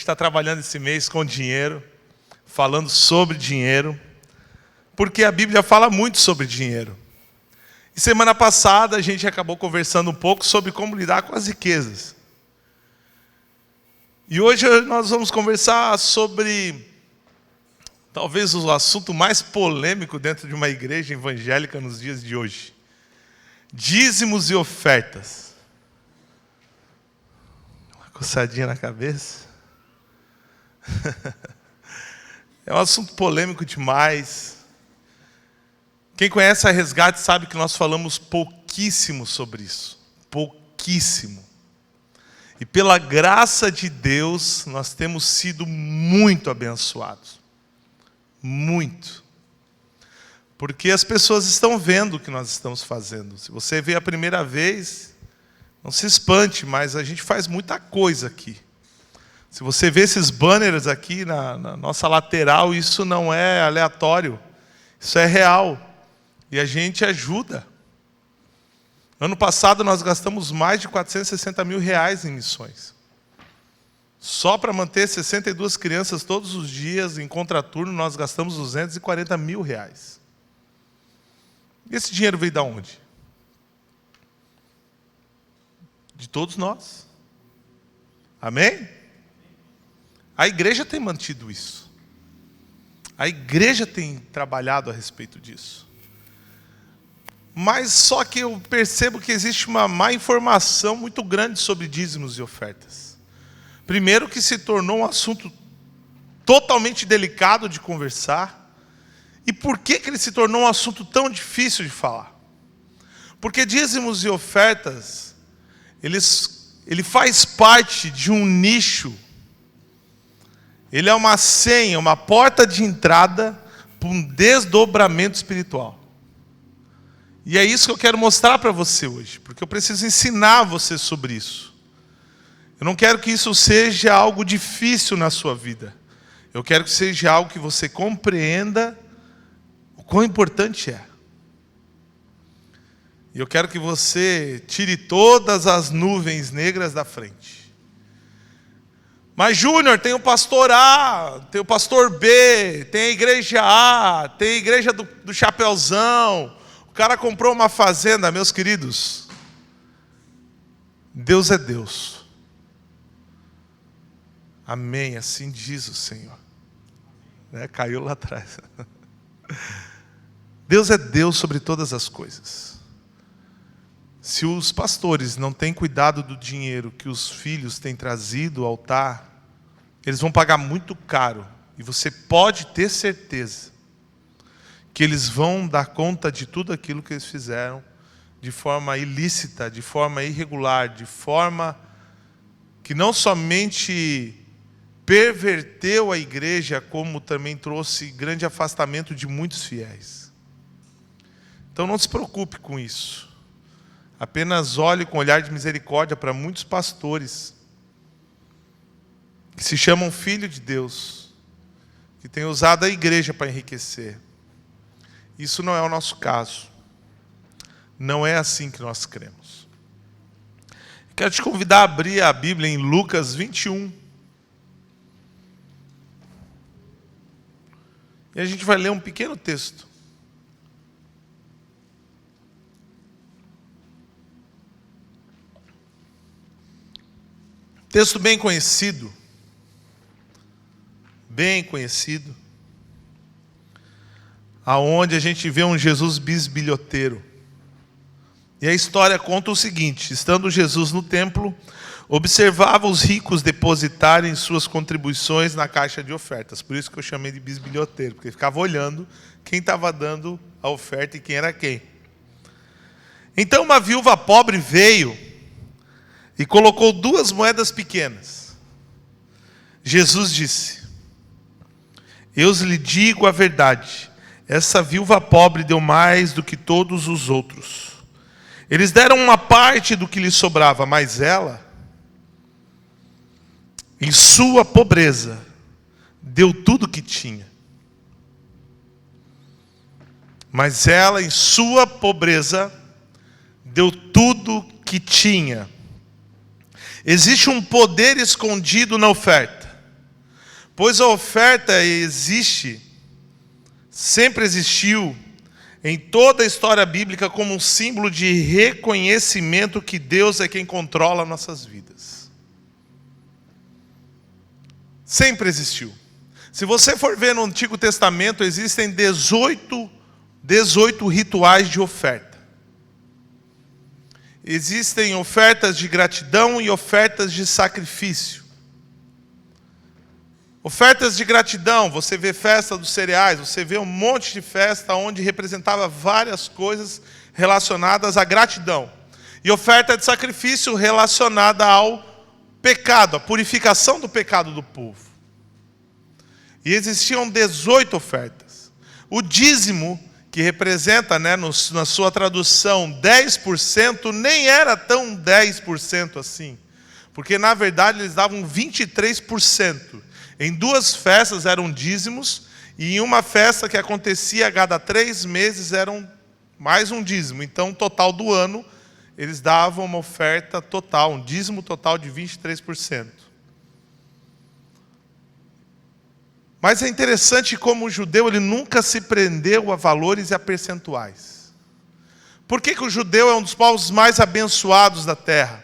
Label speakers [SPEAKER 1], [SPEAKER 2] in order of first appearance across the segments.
[SPEAKER 1] está trabalhando esse mês com dinheiro, falando sobre dinheiro, porque a Bíblia fala muito sobre dinheiro. E semana passada a gente acabou conversando um pouco sobre como lidar com as riquezas. E hoje nós vamos conversar sobre talvez o assunto mais polêmico dentro de uma igreja evangélica nos dias de hoje. Dízimos e ofertas. Uma coçadinha na cabeça. É um assunto polêmico demais. Quem conhece a Resgate sabe que nós falamos pouquíssimo sobre isso. Pouquíssimo. E pela graça de Deus, nós temos sido muito abençoados. Muito. Porque as pessoas estão vendo o que nós estamos fazendo. Se você vê a primeira vez, não se espante, mas a gente faz muita coisa aqui. Se você vê esses banners aqui na nossa lateral, isso não é aleatório. Isso é real. E a gente ajuda. Ano passado nós gastamos mais de 460 mil reais em missões. Só para manter 62 crianças todos os dias em contraturno, nós gastamos 240 mil reais. E esse dinheiro veio de onde? De todos nós. Amém? A igreja tem mantido isso. A igreja tem trabalhado a respeito disso. Mas só que eu percebo que existe uma má informação muito grande sobre dízimos e ofertas. Primeiro que se tornou um assunto totalmente delicado de conversar. E por que ele se tornou um assunto tão difícil de falar? Porque dízimos e ofertas, ele faz parte de um nicho. Ele é uma senha, uma porta de entrada para um desdobramento espiritual. E é isso que eu quero mostrar para você hoje, porque eu preciso ensinar você sobre isso. Eu não quero que isso seja algo difícil na sua vida. Eu quero que seja algo que você compreenda o quão importante é. E eu quero que você tire todas as nuvens negras da frente. Mas Júnior, tem o pastor A, tem o pastor B, tem a igreja A, tem a igreja do Chapeuzão. O cara comprou uma fazenda, meus queridos. Deus é Deus. Amém, assim diz o Senhor. Caiu lá atrás. Deus é Deus sobre todas as coisas. Se os pastores não têm cuidado do dinheiro que os filhos têm trazido ao altar, eles vão pagar muito caro. E você pode ter certeza que eles vão dar conta de tudo aquilo que eles fizeram de forma ilícita, de forma irregular, de forma que não somente perverteu a igreja, como também trouxe grande afastamento de muitos fiéis. Então não se preocupe com isso. Apenas olhe com olhar de misericórdia para muitos pastores que se chamam filho de Deus, que têm usado a igreja para enriquecer. Isso não é o nosso caso. Não é assim que nós cremos. Quero te convidar a abrir a Bíblia em Lucas 21. E a gente vai ler um pequeno texto. Texto bem conhecido. Bem conhecido. Aonde a gente vê um Jesus bisbilhoteiro. E a história conta o seguinte: estando Jesus no templo, observava os ricos depositarem suas contribuições na caixa de ofertas. Por isso que eu chamei de bisbilhoteiro, porque ele ficava olhando quem estava dando a oferta e quem era quem. Então uma viúva pobre veio e colocou 2 moedas pequenas. Jesus disse: eu lhe digo a verdade, essa viúva pobre deu mais do que todos os outros. Eles deram uma parte do que lhe sobrava, mas ela, em sua pobreza, deu tudo o que tinha. Mas ela, em sua pobreza, deu tudo o que tinha. Existe um poder escondido na oferta. Pois a oferta existe, sempre existiu, em toda a história bíblica como um símbolo de reconhecimento que Deus é quem controla nossas vidas. Sempre existiu. Se você for ver no Antigo Testamento, existem 18 rituais de oferta. Existem ofertas de gratidão e ofertas de sacrifício. Ofertas de gratidão, você vê festa dos cereais, você vê um monte de festa onde representava várias coisas relacionadas à gratidão. E oferta de sacrifício relacionada ao pecado, a purificação do pecado do povo. E existiam 18 ofertas. O dízimo, que representa, na sua tradução, 10%, nem era tão 10% assim. Porque, na verdade, eles davam 23%. Em 2 festas eram dízimos, e em uma festa que acontecia a cada 3 meses eram mais um dízimo. Então, no total do ano, eles davam uma oferta total, um dízimo total de 23%. Mas é interessante como o judeu ele nunca se prendeu a valores e a percentuais. Por que o judeu é um dos povos mais abençoados da terra?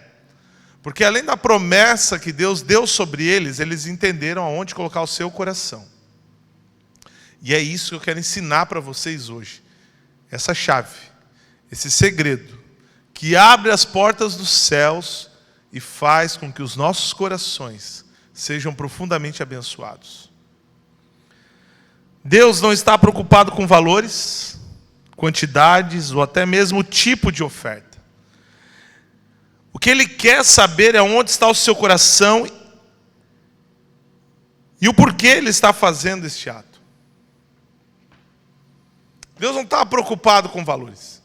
[SPEAKER 1] Porque além da promessa que Deus deu sobre eles, eles entenderam aonde colocar o seu coração. E é isso que eu quero ensinar para vocês hoje. Essa chave, esse segredo, que abre as portas dos céus e faz com que os nossos corações sejam profundamente abençoados. Deus não está preocupado com valores, quantidades ou até mesmo o tipo de oferta. O que Ele quer saber é onde está o seu coração e o porquê Ele está fazendo este ato. Deus não está preocupado com valores.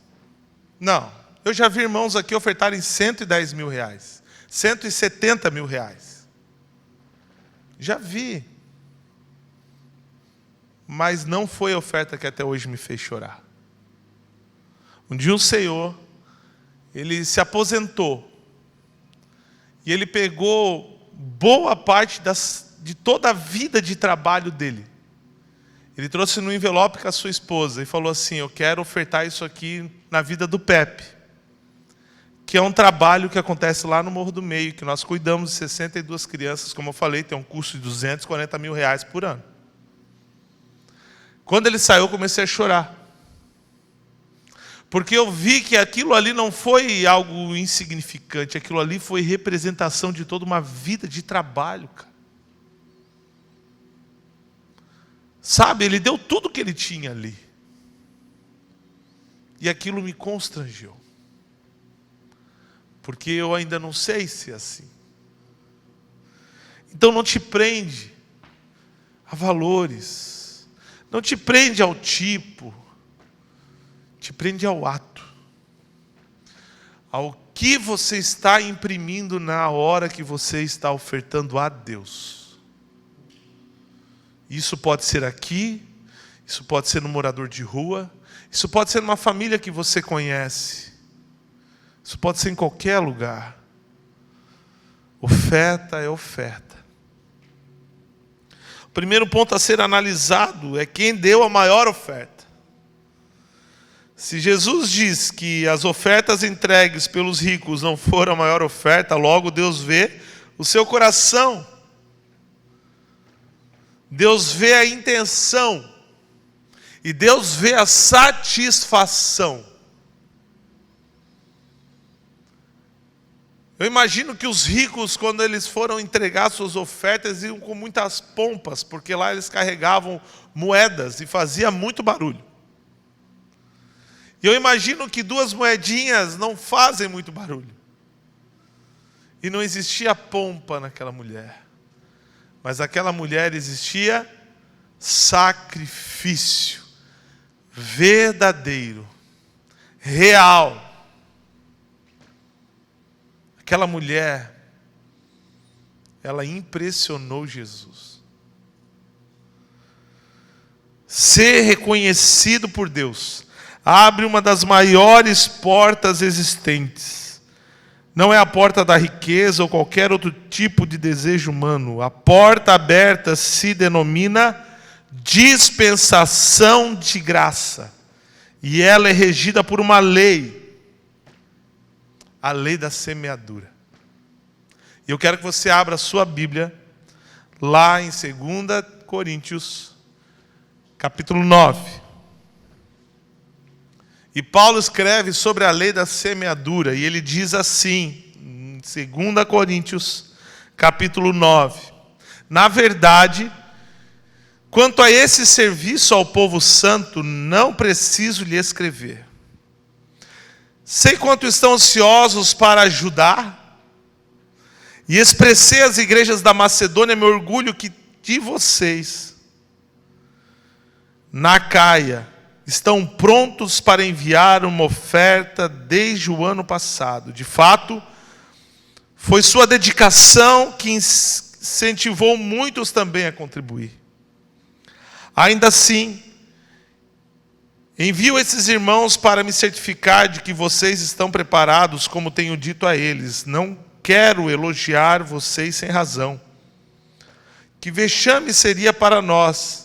[SPEAKER 1] Não. Eu já vi irmãos aqui ofertarem 110 mil reais, 170 mil reais. Já vi. Mas não foi a oferta que até hoje me fez chorar. Um dia o Senhor, Ele se aposentou. E Ele pegou boa parte de toda a vida de trabalho dele. Ele trouxe no envelope com a sua esposa e falou assim: eu quero ofertar isso aqui na vida do Pepe. Que é um trabalho que acontece lá no Morro do Meio, que nós cuidamos de 62 crianças, como eu falei, tem um custo de 240 mil reais por ano. Quando ele saiu, eu comecei a chorar. Porque eu vi que aquilo ali não foi algo insignificante, aquilo ali foi representação de toda uma vida de trabalho, cara. Sabe, ele deu tudo que ele tinha ali. E aquilo me constrangeu. Porque eu ainda não sei se é assim. Então não te prende a valores. Não te prende ao tipo. Te prende ao ato. Ao que você está imprimindo na hora que você está ofertando a Deus. Isso pode ser aqui, isso pode ser no morador de rua, isso pode ser numa família que você conhece, isso pode ser em qualquer lugar. Oferta é oferta. O primeiro ponto a ser analisado é quem deu a maior oferta. Se Jesus diz que as ofertas entregues pelos ricos não foram a maior oferta, logo Deus vê o seu coração. Deus vê a intenção. E Deus vê a satisfação. Eu imagino que os ricos, quando eles foram entregar suas ofertas, iam com muitas pompas, porque lá eles carregavam moedas e fazia muito barulho. E eu imagino que 2 moedinhas não fazem muito barulho. E não existia pompa naquela mulher. Mas naquela mulher existia sacrifício. Verdadeiro. Real. Aquela mulher, ela impressionou Jesus. Ser reconhecido por Deus abre uma das maiores portas existentes. Não é a porta da riqueza ou qualquer outro tipo de desejo humano. A porta aberta se denomina dispensação de graça. E ela é regida por uma lei. A lei da semeadura. E eu quero que você abra a sua Bíblia lá em 2 Coríntios, capítulo 9. E Paulo escreve sobre a lei da semeadura, e ele diz assim, em 2 Coríntios, capítulo 9. Na verdade, quanto a esse serviço ao povo santo, não preciso lhe escrever. Sei quanto estão ansiosos para ajudar, e expressei às igrejas da Macedônia meu orgulho que de vocês, na Acaia, estão prontos para enviar uma oferta desde o ano passado. De fato, foi sua dedicação que incentivou muitos também a contribuir. Ainda assim, envio esses irmãos para me certificar de que vocês estão preparados, como tenho dito a eles. Não quero elogiar vocês sem razão. Que vexame seria para nós,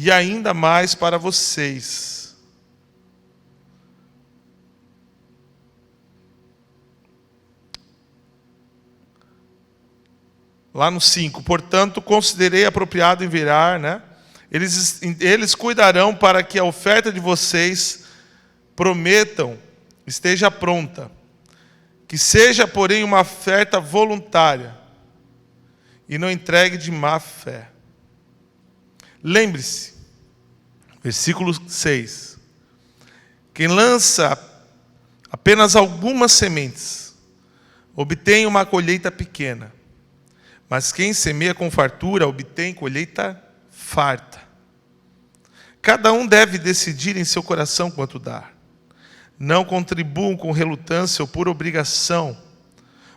[SPEAKER 1] e ainda mais para vocês. Lá no 5, portanto, considerei apropriado enviar, Eles cuidarão para que a oferta de vocês prometam, esteja pronta. Que seja, porém, uma oferta voluntária e não entregue de má fé. Lembre-se, versículo 6. Quem lança apenas algumas sementes obtém uma colheita pequena, mas quem semeia com fartura obtém colheita farta. Cada um deve decidir em seu coração quanto dar. Não contribuam com relutância ou por obrigação,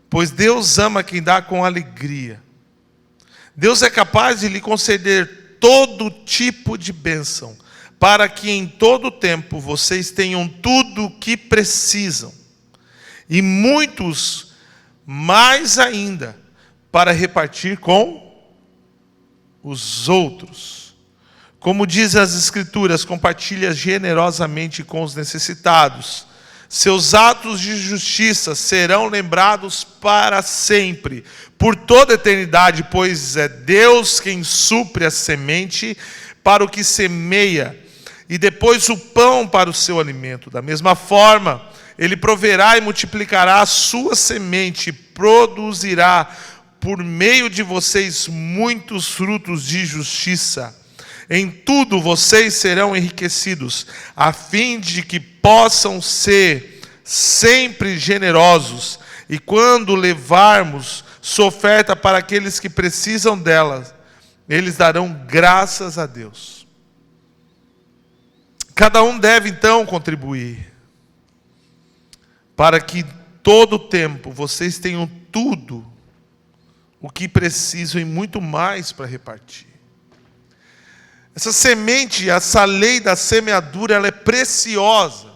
[SPEAKER 1] pois Deus ama quem dá com alegria. Deus é capaz de lhe conceder todo tipo de bênção, para que em todo tempo vocês tenham tudo o que precisam, e muitos mais ainda, para repartir com os outros. Como diz as Escrituras, compartilha generosamente com os necessitados. Seus atos de justiça serão lembrados para sempre, por toda a eternidade, pois é Deus quem supre a semente para o que semeia, e depois o pão para o seu alimento. Da mesma forma, Ele proverá e multiplicará a sua semente, e produzirá por meio de vocês muitos frutos de justiça. Em tudo vocês serão enriquecidos, a fim de que possam ser sempre generosos, e quando levarmos sua oferta para aqueles que precisam dela, eles darão graças a Deus. Cada um deve então contribuir, para que todo o tempo vocês tenham tudo o que precisam e muito mais para repartir. Essa semente, essa lei da semeadura, ela é preciosa.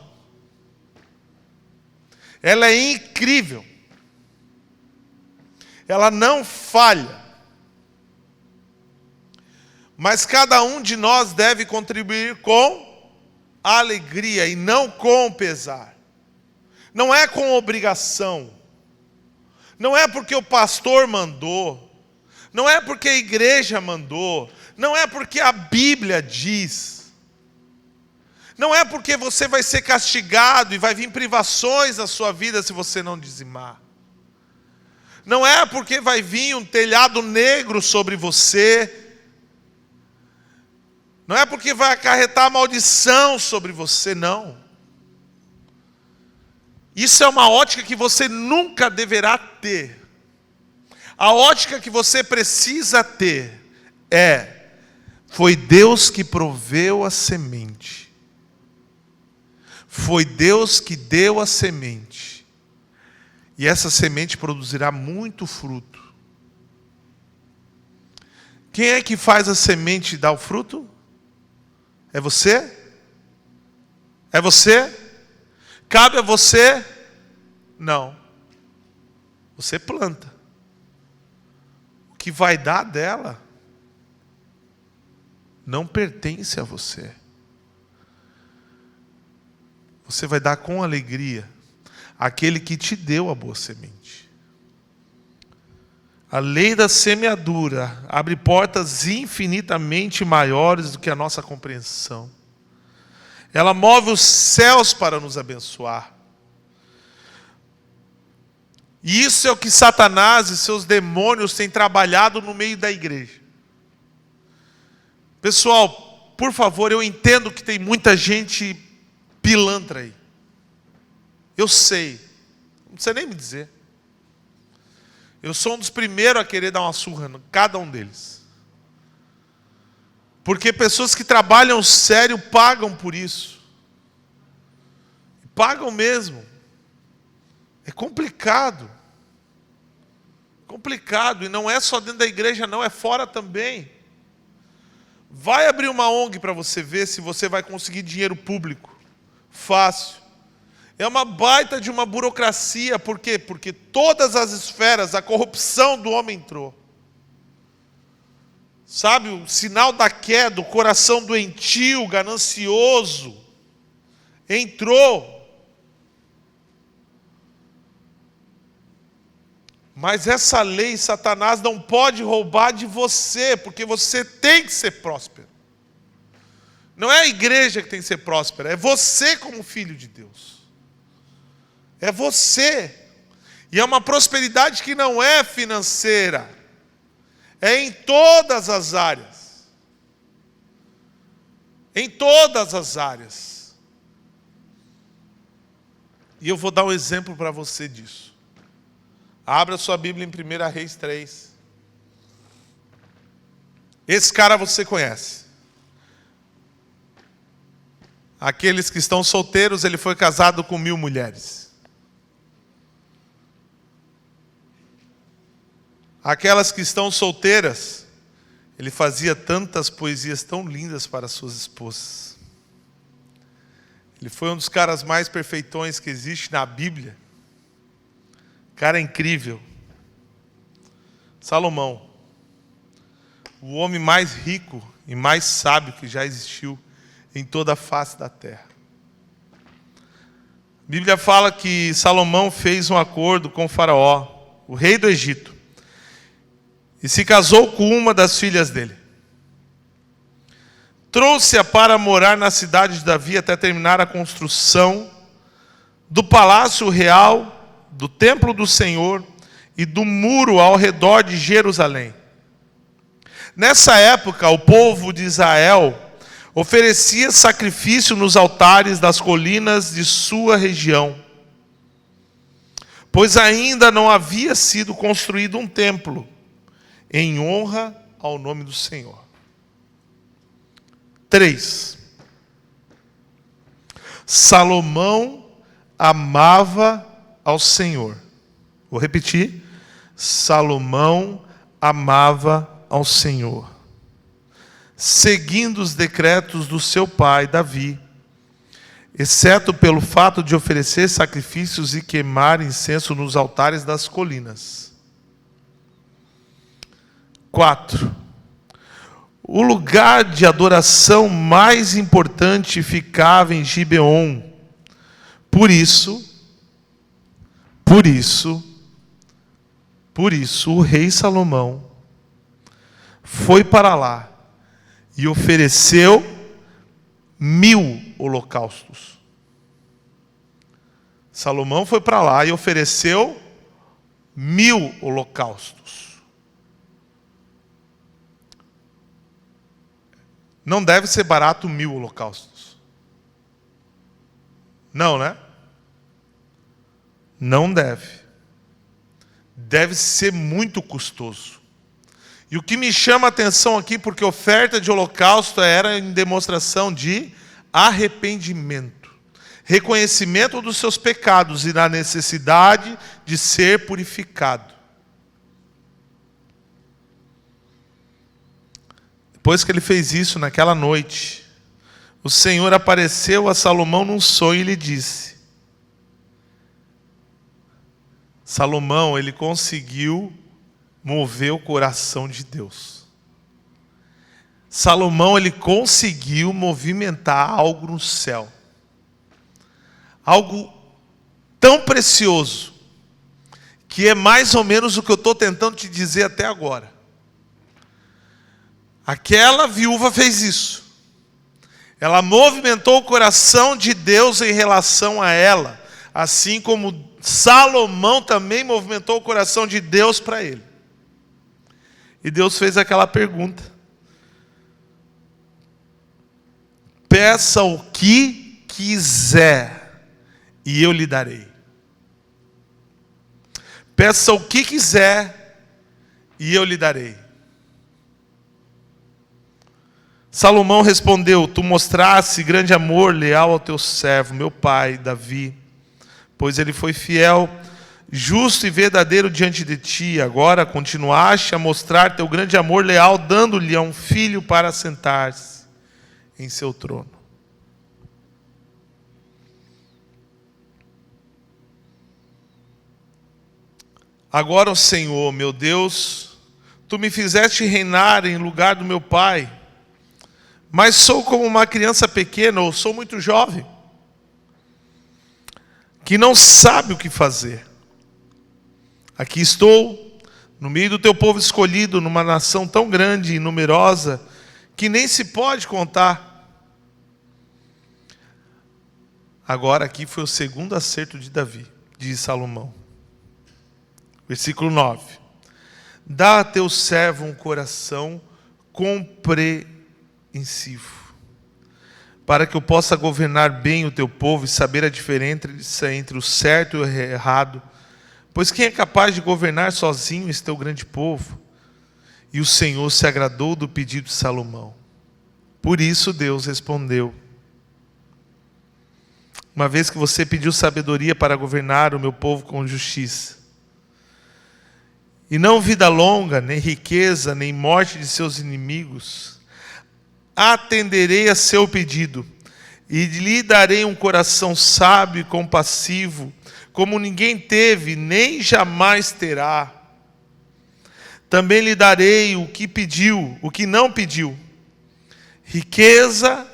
[SPEAKER 1] Ela é incrível. Ela não falha. Mas cada um de nós deve contribuir com alegria e não com pesar. Não é com obrigação. Não é porque o pastor mandou. Não é porque a igreja mandou. Não é porque a Bíblia diz. Não é porque você vai ser castigado e vai vir privações na sua vida se você não dizimar. Não é porque vai vir um telhado negro sobre você. Não é porque vai acarretar maldição sobre você, não. Isso é uma ótica que você nunca deverá ter. A ótica que você precisa ter foi Deus que proveu a semente. Foi Deus que deu a semente. E essa semente produzirá muito fruto. Quem é que faz a semente dar o fruto? É você? É você? Cabe a você? Não. Você planta. O que vai dar dela não pertence a você. Você vai dar com alegria àquele que te deu a boa semente. A lei da semeadura abre portas infinitamente maiores do que a nossa compreensão. Ela move os céus para nos abençoar. E isso é o que Satanás e seus demônios têm trabalhado no meio da igreja. Pessoal, por favor, eu entendo que tem muita gente pilantra aí. Eu sei. Não precisa nem me dizer. Eu sou um dos primeiros a querer dar uma surra em cada um deles. Porque pessoas que trabalham sério pagam por isso. Pagam mesmo. É complicado. Complicado. E não é só dentro da igreja, não. É fora também. Vai abrir uma ONG para você ver se você vai conseguir dinheiro público. Fácil. É uma baita de uma burocracia. Por quê? Porque todas as esferas, a corrupção do homem entrou. Sabe, o sinal da queda, o coração doentio, ganancioso, entrou. Mas essa lei, Satanás não pode roubar de você, porque você tem que ser próspero. Não é a igreja que tem que ser próspera, é você como filho de Deus. É você. E é uma prosperidade que não é financeira. É em todas as áreas. Em todas as áreas. E eu vou dar um exemplo para você disso. Abra sua Bíblia em 1 Reis 3. Esse cara você conhece. Aqueles que estão solteiros, ele foi casado com 1000 mulheres. Aquelas que estão solteiras, ele fazia tantas poesias tão lindas para suas esposas. Ele foi um dos caras mais perfeitões que existe na Bíblia. Cara incrível. Salomão, o homem mais rico e mais sábio que já existiu em toda a face da terra. A Bíblia fala que Salomão fez um acordo com o Faraó, o rei do Egito, e se casou com uma das filhas dele. Trouxe-a para morar na cidade de Davi até terminar a construção do palácio real, do templo do Senhor e do muro ao redor de Jerusalém. Nessa época, o povo de Israel oferecia sacrifício nos altares das colinas de sua região, pois ainda não havia sido construído um templo em honra ao nome do Senhor. 3. Salomão amava ao Senhor. Vou repetir. Salomão amava ao Senhor, seguindo os decretos do seu pai Davi, exceto pelo fato de oferecer sacrifícios e queimar incenso nos altares das colinas. 4. O lugar de adoração mais importante ficava em Gibeon. Por isso, o rei Salomão foi para lá e ofereceu 1000 holocaustos. Salomão foi para lá e ofereceu 1000 holocaustos. Não deve ser barato 1000 holocaustos. Não, né? Não deve. Deve ser muito custoso. E o que me chama a atenção aqui, porque oferta de holocausto era em demonstração de arrependimento, reconhecimento dos seus pecados e da necessidade de ser purificado. Depois que ele fez isso naquela noite, o Senhor apareceu a Salomão num sonho e lhe disse: Salomão, ele conseguiu mover o coração de Deus. Salomão, ele conseguiu movimentar algo no céu. Algo tão precioso, que é mais ou menos o que eu estou tentando te dizer até agora. Aquela viúva fez isso. Ela movimentou o coração de Deus em relação a ela, assim como Salomão também movimentou o coração de Deus para ele. E Deus fez aquela pergunta: peça o que quiser e eu lhe darei. Peça o que quiser e eu lhe darei. Salomão respondeu: tu mostraste grande amor leal ao teu servo, meu pai, Davi, pois ele foi fiel, justo e verdadeiro diante de ti. Agora continuaste a mostrar teu grande amor leal, dando-lhe a um filho para sentar-se em seu trono. Agora, ó Senhor, meu Deus, tu me fizeste reinar em lugar do meu pai, mas sou como uma criança pequena, ou sou muito jovem, que não sabe o que fazer. Aqui estou, no meio do teu povo escolhido, numa nação tão grande e numerosa, que nem se pode contar. Agora aqui foi o segundo acerto de Davi, de Salomão. Versículo 9. Dá a teu servo um coração compreensivo, para que eu possa governar bem o teu povo e saber a diferença entre o certo e o errado. Pois quem é capaz de governar sozinho esse teu grande povo? E o Senhor se agradou do pedido de Salomão. Por isso Deus respondeu: uma vez que você pediu sabedoria para governar o meu povo com justiça, e não vida longa, nem riqueza, nem morte de seus inimigos, atenderei a seu pedido, e lhe darei um coração sábio e compassivo, como ninguém teve, nem jamais terá. Também lhe darei o que pediu, o que não pediu, riqueza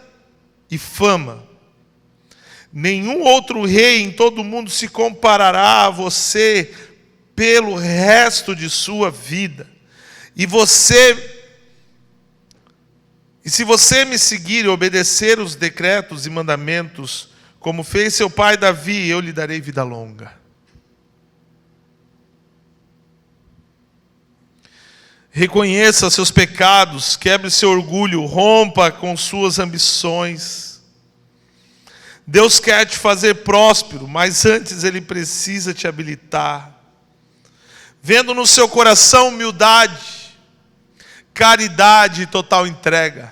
[SPEAKER 1] e fama. Nenhum outro rei em todo o mundo se comparará a você pelo resto de sua vida. E se você me seguir e obedecer os decretos e mandamentos, como fez seu pai Davi, eu lhe darei vida longa. Reconheça seus pecados, quebre seu orgulho, rompa com suas ambições. Deus quer te fazer próspero, mas antes Ele precisa te habilitar. Vendo no seu coração humildade, caridade e total entrega.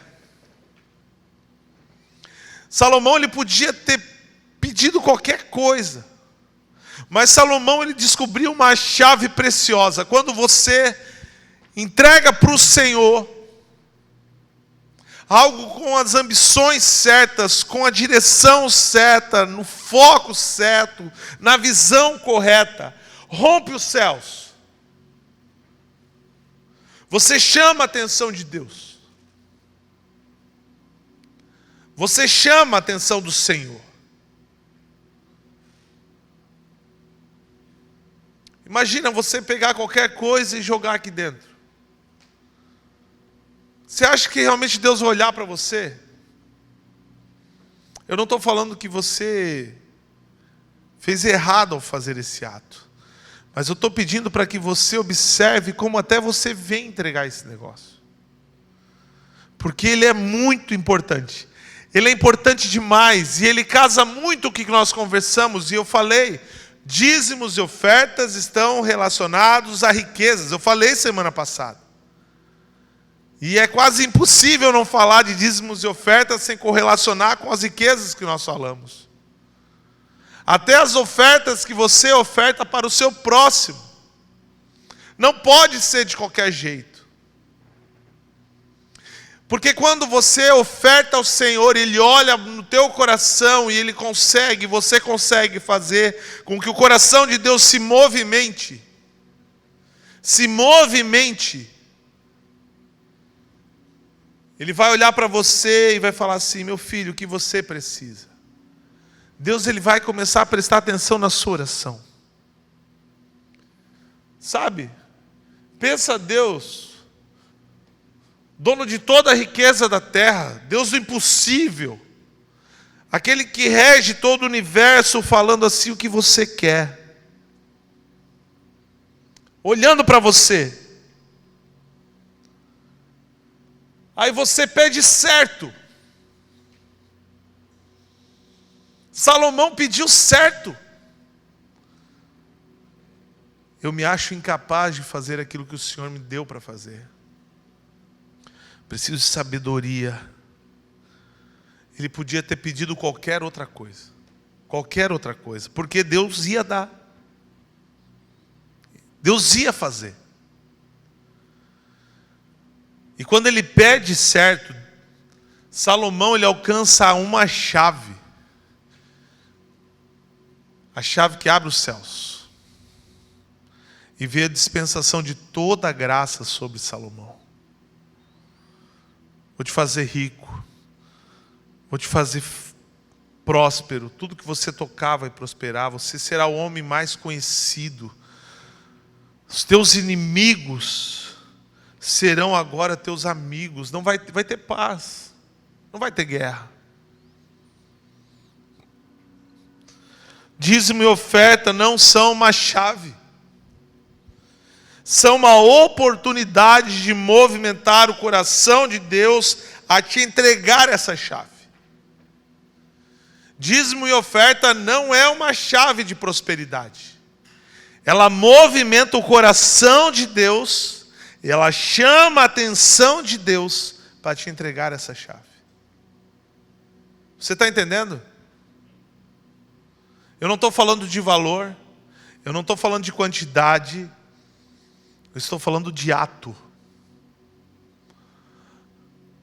[SPEAKER 1] Salomão, ele podia ter pedido qualquer coisa, mas Salomão, ele descobriu uma chave preciosa. Quando você entrega para o Senhor algo com as ambições certas, com a direção certa, no foco certo, na visão correta, rompe os céus. Você chama a atenção de Deus. Você chama a atenção do Senhor. Imagina você pegar qualquer coisa e jogar aqui dentro. Você acha que realmente Deus vai olhar para você? Eu não estou falando que você fez errado ao fazer esse ato. Mas eu estou pedindo para que você observe como até você vem entregar esse negócio. Porque ele é muito importante. Ele é importante demais. E ele casa muito com o que nós conversamos. E eu falei, dízimos e ofertas estão relacionados a riquezas. Eu falei semana passada. E é quase impossível não falar de dízimos e ofertas sem correlacionar com as riquezas que nós falamos. Até as ofertas que você oferta para o seu próximo. Não pode ser de qualquer jeito. Porque quando você oferta ao Senhor, Ele olha no teu coração e Ele consegue, você consegue fazer com que o coração de Deus se movimente. Se movimente. Ele vai olhar para você e vai falar assim: meu filho, o que você precisa? Deus, Ele vai começar a prestar atenção na sua oração. Sabe? Pensa Deus, dono de toda a riqueza da terra, Deus do impossível, aquele que rege todo o universo, falando assim o que você quer, olhando para você. Aí você pede certo. Salomão pediu certo. Eu me acho incapaz de fazer aquilo que o Senhor me deu para fazer. Preciso de sabedoria. Ele podia ter pedido qualquer outra coisa. Qualquer outra coisa. Porque Deus ia dar. Deus ia fazer. E quando ele pede certo, Salomão, ele alcança uma chave. A chave que abre os céus. E vê a dispensação de toda a graça sobre Salomão. Vou te fazer rico. Vou te fazer próspero. Tudo que você tocar vai prosperar. Você será o homem mais conhecido. Os teus inimigos serão agora teus amigos. Não vai ter paz. Não vai ter guerra. Dízimo e oferta não são uma chave. São uma oportunidade de movimentar o coração de Deus a te entregar essa chave. Dízimo e oferta não é uma chave de prosperidade. Ela movimenta o coração de Deus, e ela chama a atenção de Deus para te entregar essa chave. Você está entendendo? Eu não estou falando de valor, eu não estou falando de quantidade, eu estou falando de ato.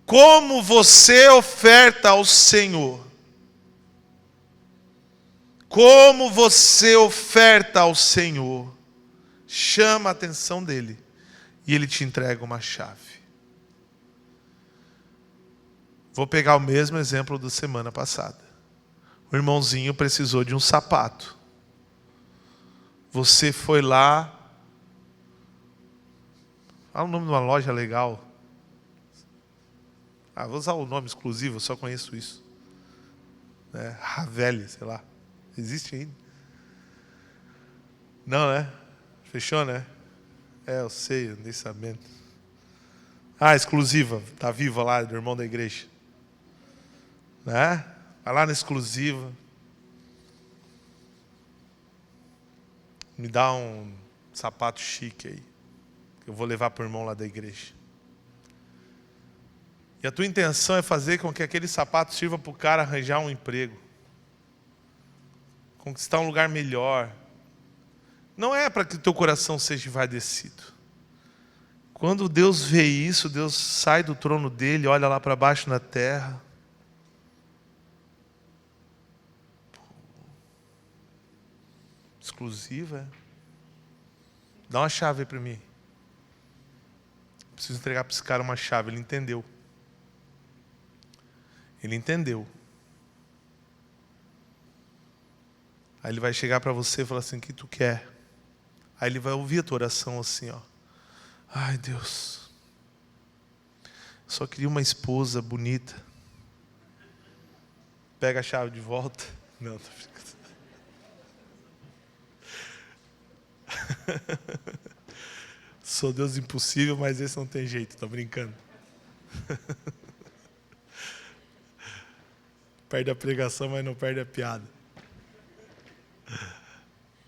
[SPEAKER 1] Como você oferta ao Senhor? Como você oferta ao Senhor? Chama a atenção dele e ele te entrega uma chave. Vou pegar o mesmo exemplo da semana passada. O irmãozinho precisou de um sapato. Você foi lá. Fala o nome de uma loja legal. Vou usar o nome exclusivo, eu só conheço isso. Ravelli, sei lá. Existe ainda? Não, né? Fechou, né? Eu sei, eu nem sabendo. Exclusiva. Tá viva lá, do irmão da igreja. Né? Vai lá na exclusiva. Me dá um sapato chique aí. Que eu vou levar para o irmão lá da igreja. E a tua intenção é fazer com que aquele sapato sirva para o cara arranjar um emprego. Conquistar um lugar melhor. Não é para que o teu coração seja envaidecido. Quando Deus vê isso, Deus sai do trono dele, olha lá para baixo na terra. Exclusiva. Dá uma chave aí para mim. Preciso entregar para esse cara uma chave. Ele entendeu. Ele entendeu. Aí ele vai chegar para você e falar assim: o que tu quer? Aí ele vai ouvir a tua oração assim, ó. Ai, Deus. Só queria uma esposa bonita. Pega a chave de volta. Não, tô brincando. Sou Deus impossível, mas esse não tem jeito, tô brincando. Perde a pregação, mas não perde a piada.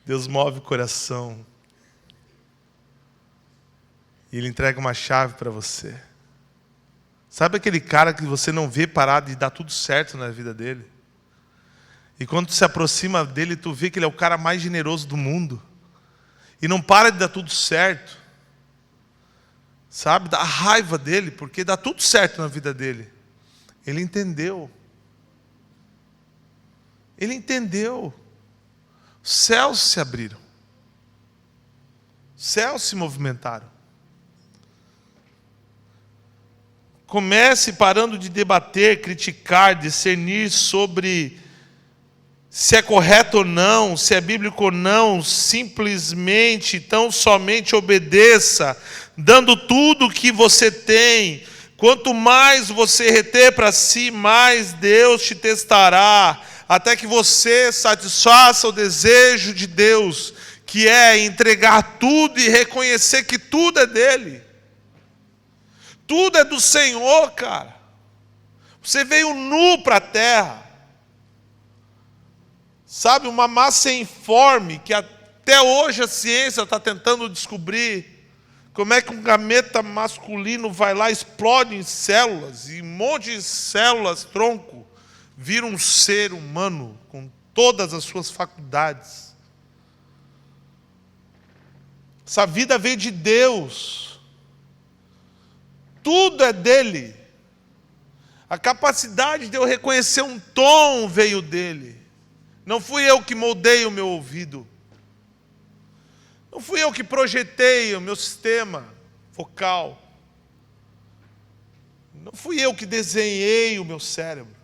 [SPEAKER 1] Deus move o coração. E Ele entrega uma chave para você. Sabe aquele cara que você não vê parado e dá tudo certo na vida dele? E quando tu se aproxima dele, tu vê que ele é o cara mais generoso do mundo. E não para de dar tudo certo. sabe? Dá raiva dele, porque dá tudo certo na vida dele. Ele entendeu. Ele entendeu. Os céus se abriram. Os céus se movimentaram. Comece parando de debater, criticar, discernir sobre se é correto ou não, se é bíblico ou não. Simplesmente, tão somente obedeça, dando tudo o que você tem. Quanto mais você reter para si, mais Deus te testará, até que você satisfaça o desejo de Deus, que é entregar tudo e reconhecer que tudo é dele. Tudo é do Senhor, cara. Você veio nu para a terra. Sabe, uma massa informe, que até hoje a ciência está tentando descobrir como é que um gameta masculino vai lá, explode em células, e um monte de células, tronco, vira um ser humano com todas as suas faculdades. Essa vida veio de Deus. Tudo é dele. A capacidade de eu reconhecer um tom veio dele. Não fui eu que moldei o meu ouvido. Não fui eu que projetei o meu sistema vocal. Não fui eu que desenhei o meu cérebro.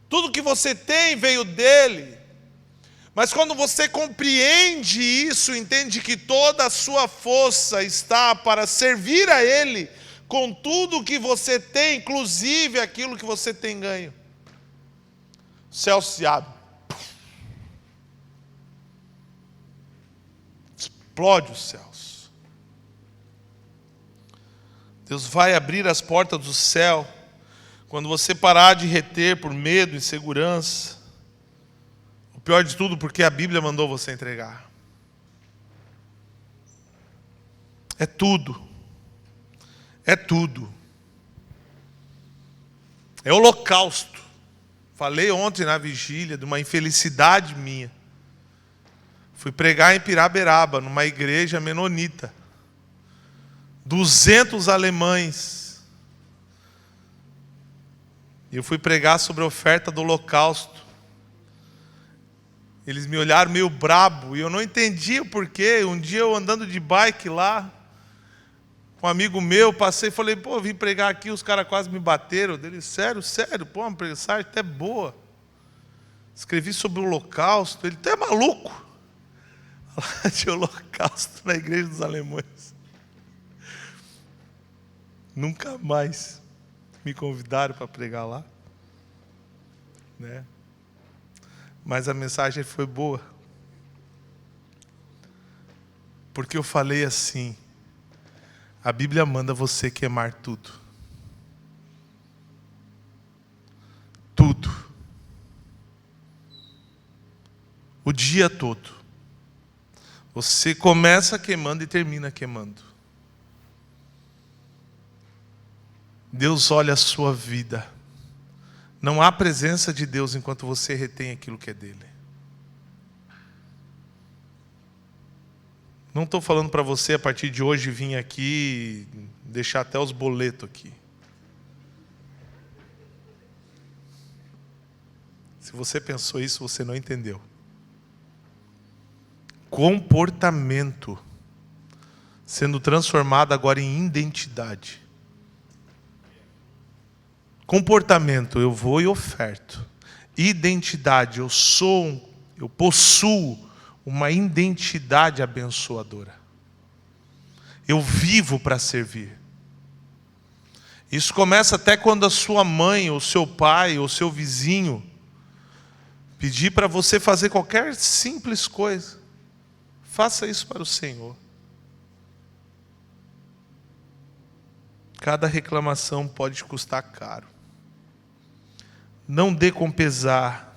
[SPEAKER 1] Tudo que você tem veio dele. Mas quando você compreende isso, entende que toda a sua força está para servir a ele, com tudo que você tem, inclusive aquilo que você tem ganho. O céu se abre. Explode os céus. Deus vai abrir as portas do céu quando você parar de reter por medo, insegurança. O pior de tudo, porque a Bíblia mandou você entregar. É tudo. É tudo. É holocausto. Falei ontem na vigília de uma infelicidade minha. Fui pregar em Piraberaba, numa igreja menonita. 200 alemães. E eu fui pregar sobre a oferta do holocausto. Eles me olharam meio brabo e eu não entendi o porquê. Um dia eu andando de bike lá, com um amigo meu, passei e falei, pô, vim pregar aqui, os caras quase me bateram. Ele, sério, pô, uma mensagem até boa. Escrevi sobre o holocausto. Ele, tu é maluco? Falar de holocausto na igreja dos alemães. Nunca mais me convidaram para pregar lá, né? Mas a mensagem foi boa. Porque eu falei assim, a Bíblia manda você queimar tudo. Tudo. O dia todo. Você começa queimando e termina queimando. Deus olha a sua vida. Não há presença de Deus enquanto você retém aquilo que é dele. Não estou falando para você a partir de hoje vir aqui e deixar até os boletos aqui. Se você pensou isso, você não entendeu. Comportamento sendo transformado agora em identidade. Comportamento, eu vou e oferto. Identidade, eu possuo uma identidade abençoadora. Eu vivo para servir. Isso começa até quando a sua mãe, ou seu pai, ou seu vizinho pedir para você fazer qualquer simples coisa. Faça isso para o Senhor. Cada reclamação pode te custar caro. Não dê com pesar,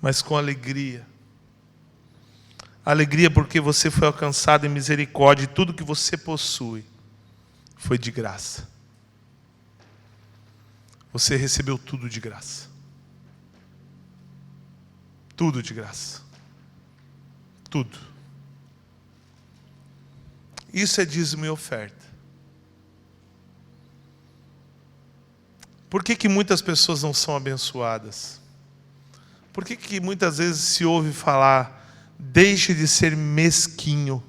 [SPEAKER 1] mas com alegria. Alegria porque você foi alcançado em misericórdia e tudo que você possui foi de graça. Você recebeu tudo de graça. Tudo de graça. Tudo. Isso é dízimo e oferta. Por que muitas pessoas não são abençoadas? Por que muitas vezes se ouve falar, deixe de ser mesquinho?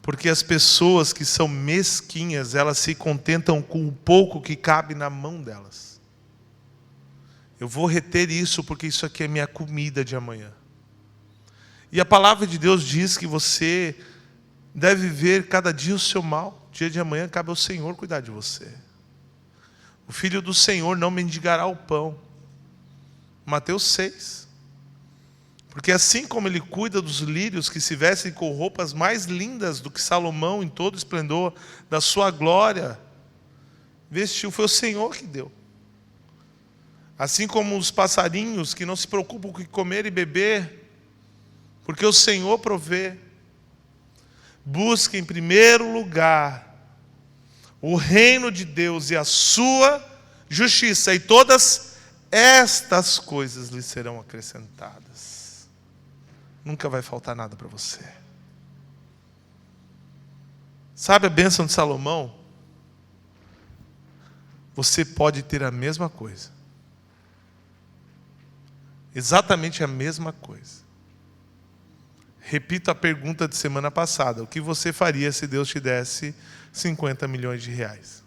[SPEAKER 1] Porque as pessoas que são mesquinhas, elas se contentam com o pouco que cabe na mão delas. Eu vou reter isso porque isso aqui é minha comida de amanhã. E a palavra de Deus diz que você deve ver cada dia o seu mal. Dia de amanhã cabe ao Senhor cuidar de você. O filho do Senhor não mendigará o pão. Mateus 6. Porque assim como ele cuida dos lírios que se vestem com roupas mais lindas do que Salomão em todo o esplendor da sua glória, vestiu, foi o Senhor que deu. Assim como os passarinhos que não se preocupam com o que comer e beber, porque o Senhor provê. Busque em primeiro lugar o reino de Deus e a sua justiça, e todas estas coisas lhe serão acrescentadas. Nunca vai faltar nada para você. Sabe a bênção de Salomão? Você pode ter a mesma coisa. Exatamente a mesma coisa. Repito a pergunta de semana passada. O que você faria se Deus te desse 50 milhões de reais?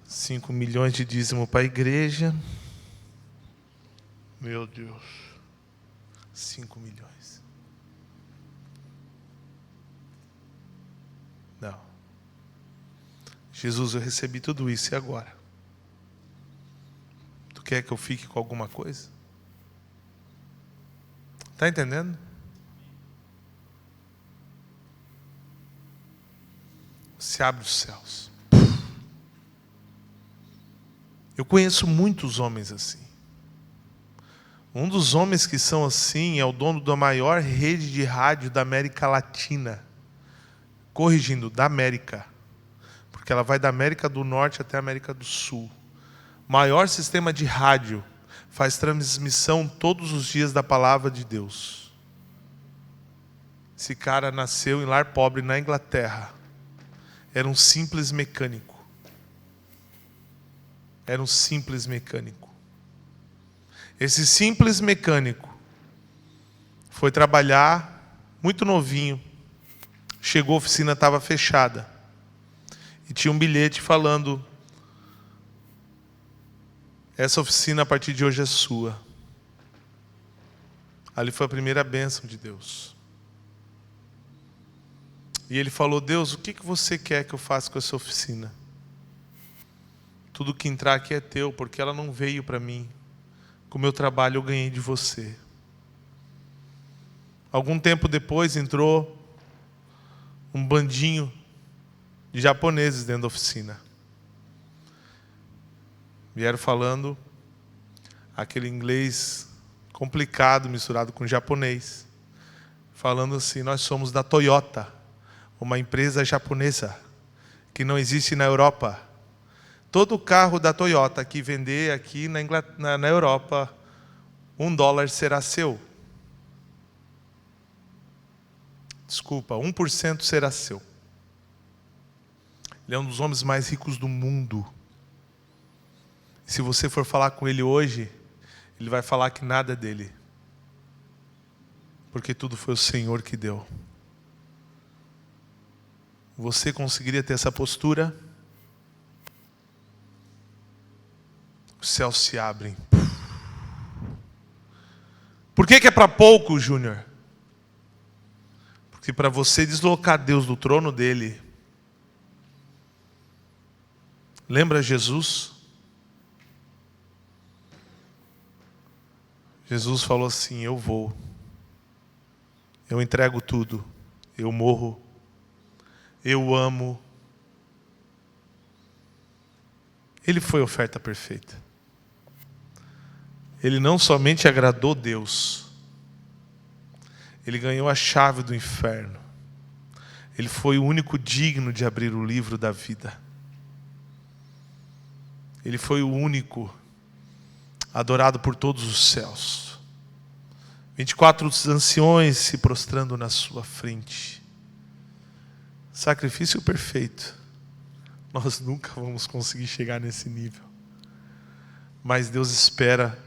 [SPEAKER 1] $5 milhões de dízimo para a igreja. Meu Deus. 5 milhões. Não. Jesus, eu recebi tudo isso, e agora? Tu quer que eu fique com alguma coisa? Está entendendo? Se abre os céus. Eu conheço muitos homens assim. Um dos homens que são assim é o dono da maior rede de rádio da América Latina. Corrigindo, da América. Porque ela vai da América do Norte até a América do Sul. Maior sistema de rádio. Faz transmissão todos os dias da palavra de Deus. Esse cara nasceu em lar pobre na Inglaterra. Era um simples mecânico. Era um simples mecânico. Esse simples mecânico foi trabalhar muito novinho. Chegou, a oficina estava fechada. E tinha um bilhete falando: essa oficina a partir de hoje é sua. Ali foi a primeira bênção de Deus. E ele falou: Deus, o que você quer que eu faça com essa oficina? Tudo que entrar aqui é teu, porque ela não veio para mim. Com o meu trabalho eu ganhei de você. Algum tempo depois entrou um bandinho de japoneses dentro da oficina. Vieram falando aquele inglês complicado misturado com japonês. Falando assim: nós somos da Toyota, uma empresa japonesa que não existe na Europa. Todo carro da Toyota que vender aqui na Europa, $1 será seu. Desculpa, 1% será seu. Ele é um dos homens mais ricos do mundo. Se você for falar com ele hoje, ele vai falar que nada é dele. Porque tudo foi o Senhor que deu. Você conseguiria ter essa postura? Os céus se abrem. Por que é para pouco, Júnior? Porque para você deslocar Deus do trono dele, lembra Jesus? Jesus falou assim: eu vou, eu entrego tudo, eu morro, eu amo. Ele foi a oferta perfeita. Ele não somente agradou Deus, ele ganhou a chave do inferno. Ele foi o único digno de abrir o livro da vida. Ele foi o único adorado por todos os céus. 24 anciões se prostrando na sua frente. Sacrifício perfeito. Nós nunca vamos conseguir chegar nesse nível. Mas Deus espera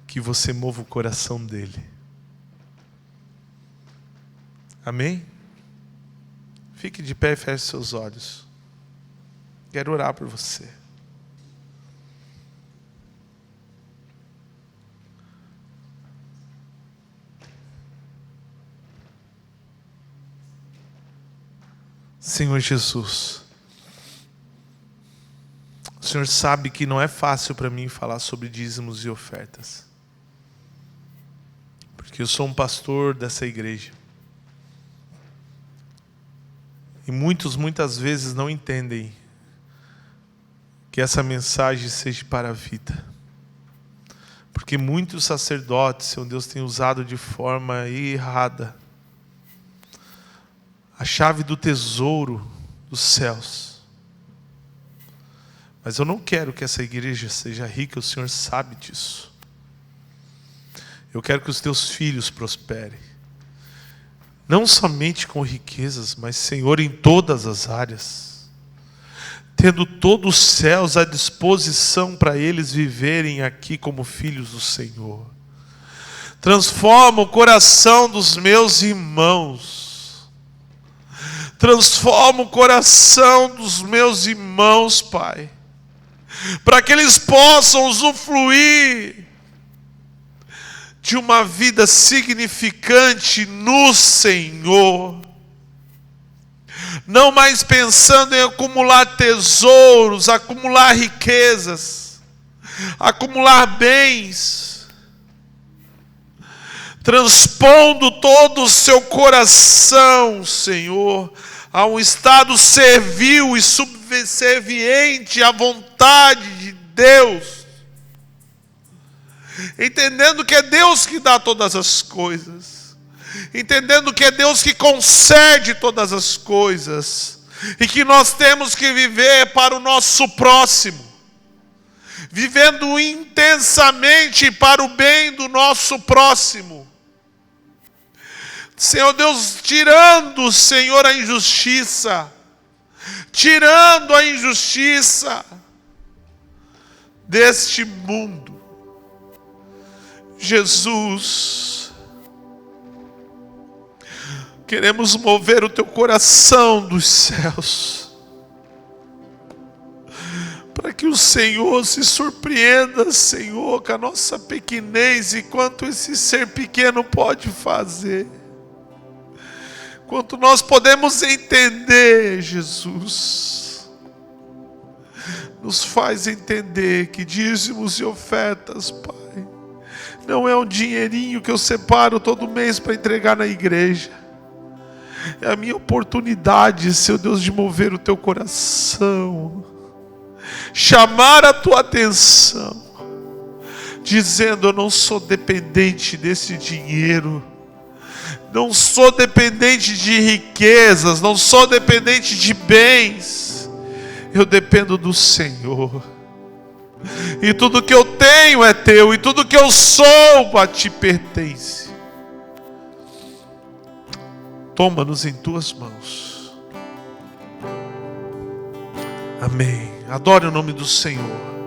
[SPEAKER 1] que você mova o coração dele. Amém? Fique de pé e feche seus olhos. Quero orar por você. Senhor Jesus, o Senhor sabe que não é fácil para mim falar sobre dízimos e ofertas, porque eu sou um pastor dessa igreja, e muitas vezes não entendem que essa mensagem seja para a vida, porque muitos sacerdotes, Senhor Deus, têm usado de forma errada a chave do tesouro dos céus. Mas eu não quero que essa igreja seja rica, o Senhor sabe disso. Eu quero que os teus filhos prosperem. Não somente com riquezas, mas, Senhor, em todas as áreas. Tendo todos os céus à disposição para eles viverem aqui como filhos do Senhor. Transforma o coração dos meus irmãos. Transforma o coração dos meus irmãos, Pai, para que eles possam usufruir de uma vida significante no Senhor. Não mais pensando em acumular tesouros, acumular riquezas, acumular bens, transpondo todo o seu coração, Senhor, a um estado servil e subserviente à vontade de Deus, entendendo que é Deus que dá todas as coisas, entendendo que é Deus que concede todas as coisas, e que nós temos que viver para o nosso próximo, vivendo intensamente para o bem do nosso próximo. Senhor Deus, tirando, Senhor, a injustiça, tirando a injustiça deste mundo. Jesus, queremos mover o teu coração dos céus, para que o Senhor se surpreenda, Senhor, com a nossa pequenez e quanto esse ser pequeno pode fazer. Quanto nós podemos entender, Jesus, nos faz entender que dízimos e ofertas, Pai, não é um dinheirinho que eu separo todo mês para entregar na igreja. É a minha oportunidade, Senhor Deus, de mover o teu coração, chamar a tua atenção, dizendo: eu não sou dependente desse dinheiro, não sou dependente de riquezas, não sou dependente de bens, eu dependo do Senhor, e tudo que eu tenho é teu, e tudo que eu sou a ti pertence. Toma-nos em tuas mãos. Amém. Adore o nome do Senhor.